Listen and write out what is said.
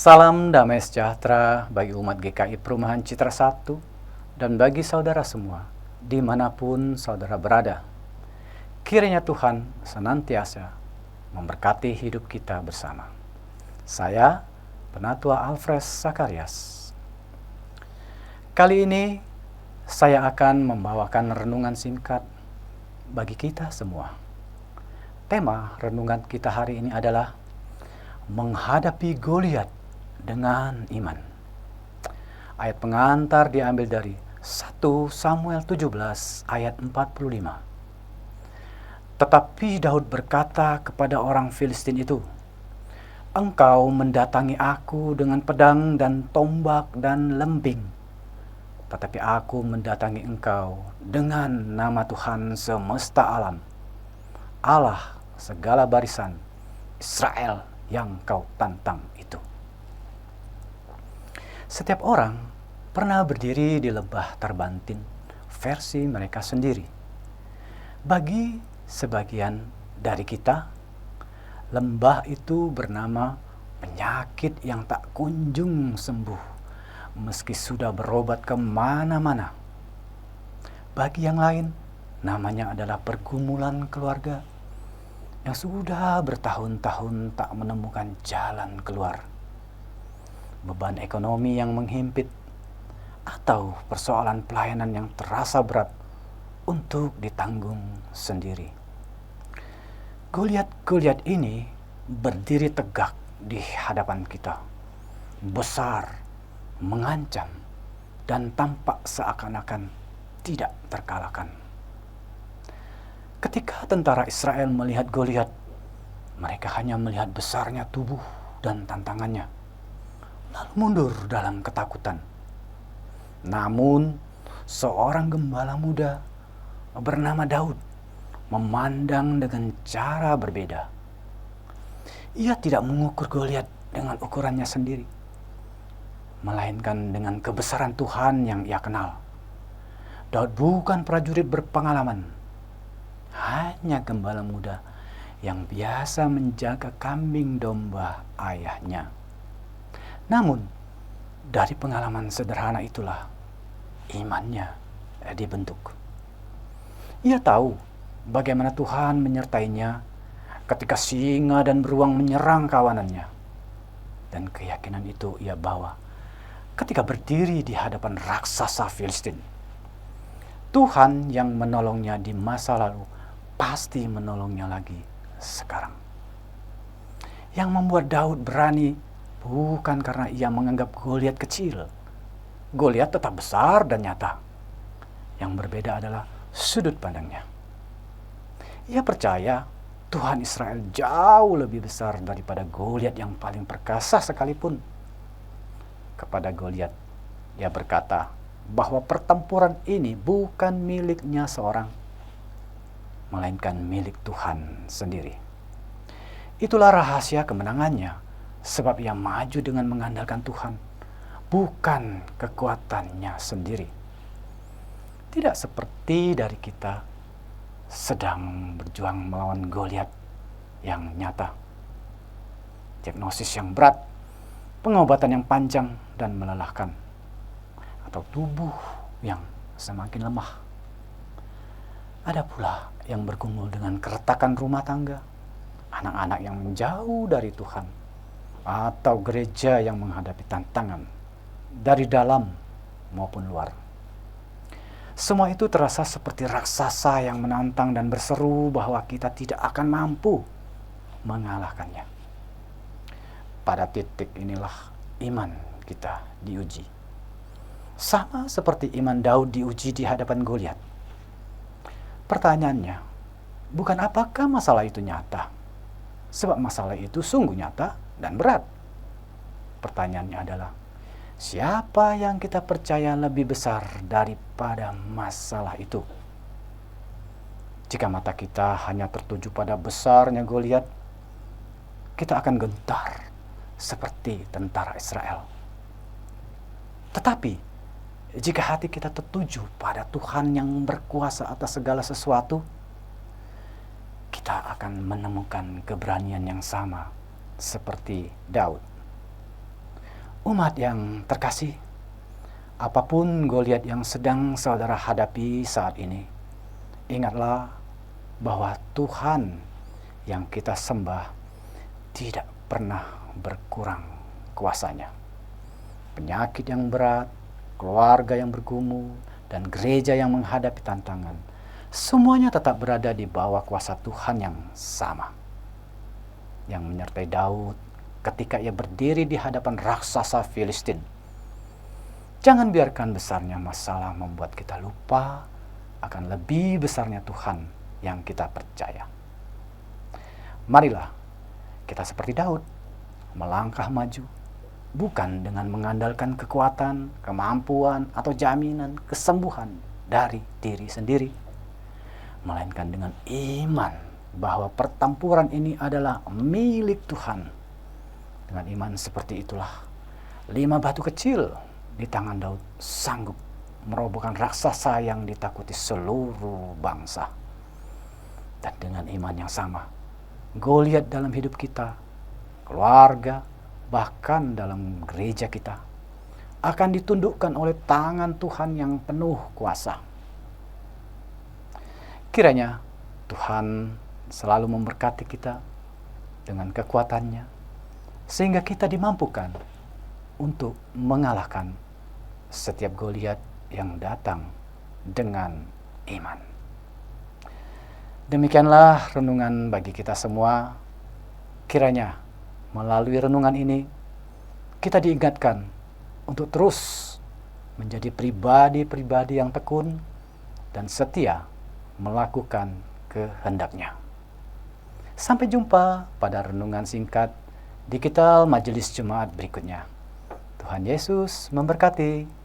Salam damai sejahtera bagi umat GKI Perumahan Citra 1 dan bagi saudara semua, dimanapun saudara berada. Kiranya Tuhan senantiasa memberkati hidup kita bersama. Saya, Penatua Alfred Zakarias. Kali ini, saya akan membawakan renungan singkat bagi kita semua. Tema renungan kita hari ini adalah menghadapi Goliat dengan iman. Ayat pengantar diambil dari 1 Samuel 17 ayat 45. Tetapi Daud berkata kepada orang Filistin itu, "Engkau mendatangi aku dengan pedang dan tombak dan lembing, tetapi aku mendatangi engkau dengan nama Tuhan semesta alam, Allah segala barisan Israel yang kau tantang itu." Setiap orang pernah berdiri di lembah Tarbantin versi mereka sendiri. Bagi sebagian dari kita, lembah itu bernama penyakit yang tak kunjung sembuh, meski sudah berobat kemana-mana. Bagi yang lain, namanya adalah pergumulan keluarga yang sudah bertahun-tahun tak menemukan jalan keluar. Beban ekonomi yang menghimpit, atau persoalan pelayanan yang terasa berat untuk ditanggung sendiri. Goliat ini berdiri tegak di hadapan kita, besar, mengancam, dan tampak seakan-akan tidak terkalahkan. Ketika tentara Israel melihat Goliat, mereka hanya melihat besarnya tubuh dan tantangannya, lalu mundur dalam ketakutan. Namun, seorang gembala muda bernama Daud memandang dengan cara berbeda. Ia tidak mengukur Goliat dengan ukurannya sendiri, melainkan dengan kebesaran Tuhan yang ia kenal. Daud bukan prajurit berpengalaman, hanya gembala muda yang biasa menjaga kambing domba ayahnya. Namun, dari pengalaman sederhana itulah imannya dibentuk. Ia tahu bagaimana Tuhan menyertainya ketika singa dan beruang menyerang kawanannya. Dan keyakinan itu ia bawa ketika berdiri di hadapan raksasa Filistin. Tuhan yang menolongnya di masa lalu pasti menolongnya lagi sekarang. Yang membuat Daud berani bukan karena ia menganggap Goliat kecil. Goliat tetap besar dan nyata. Yang berbeda adalah sudut pandangnya. Ia percaya Tuhan Israel jauh lebih besar daripada Goliat yang paling perkasa sekalipun. Kepada Goliat, ia berkata bahwa pertempuran ini bukan miliknya seorang, melainkan milik Tuhan sendiri. Itulah rahasia kemenangannya, sebab ia maju dengan mengandalkan Tuhan, bukan kekuatannya sendiri. Tidak seperti dari kita sedang berjuang melawan Goliat yang nyata. Diagnosis yang berat, pengobatan yang panjang dan melelahkan, atau tubuh yang semakin lemah. Ada pula yang bergumul dengan keretakan rumah tangga, anak-anak yang menjauh dari Tuhan, atau gereja yang menghadapi tantangan dari dalam maupun luar. Semua itu terasa seperti raksasa yang menantang dan berseru bahwa kita tidak akan mampu mengalahkannya. Pada titik inilah iman kita diuji. Sama seperti iman Daud diuji di hadapan Goliat. Pertanyaannya, bukan apakah masalah itu nyata? Sebab masalah itu sungguh nyata dan berat. Pertanyaannya adalah, siapa yang kita percaya lebih besar daripada masalah itu? Jika mata kita hanya tertuju pada besarnya Goliat, kita akan gentar seperti tentara Israel. Tetapi, jika hati kita tertuju pada Tuhan yang berkuasa atas segala sesuatu, kita akan menemukan keberanian yang sama seperti Daud. Umat yang terkasih, apapun Goliat yang sedang saudara hadapi saat ini, ingatlah bahwa Tuhan yang kita sembah tidak pernah berkurang kuasanya. Penyakit yang berat, keluarga yang bergumul, dan gereja yang menghadapi tantangan, semuanya tetap berada di bawah kuasa Tuhan yang sama, yang menyertai Daud ketika ia berdiri di hadapan raksasa Filistin. Jangan biarkan besarnya masalah membuat kita lupa akan lebih besarnya Tuhan yang kita percaya. Marilah kita seperti Daud, melangkah maju, bukan dengan mengandalkan kekuatan, kemampuan, atau jaminan kesembuhan dari diri sendiri, melainkan dengan iman bahwa pertempuran ini adalah milik Tuhan. Dengan iman seperti itulah 5 batu kecil di tangan Daud sanggup merobohkan raksasa yang ditakuti seluruh bangsa. Dan dengan iman yang sama, Goliat dalam hidup kita, keluarga, bahkan dalam gereja kita akan ditundukkan oleh tangan Tuhan yang penuh kuasa. Kiranya Tuhan selalu memberkati kita dengan kekuatannya, sehingga kita dimampukan untuk mengalahkan setiap Goliat yang datang dengan iman. Demikianlah renungan bagi kita semua. Kiranya melalui renungan ini kita diingatkan untuk terus menjadi pribadi-pribadi yang tekun dan setia melakukan kehendaknya. Sampai jumpa pada renungan singkat digital Majelis Jemaat berikutnya. Tuhan Yesus memberkati.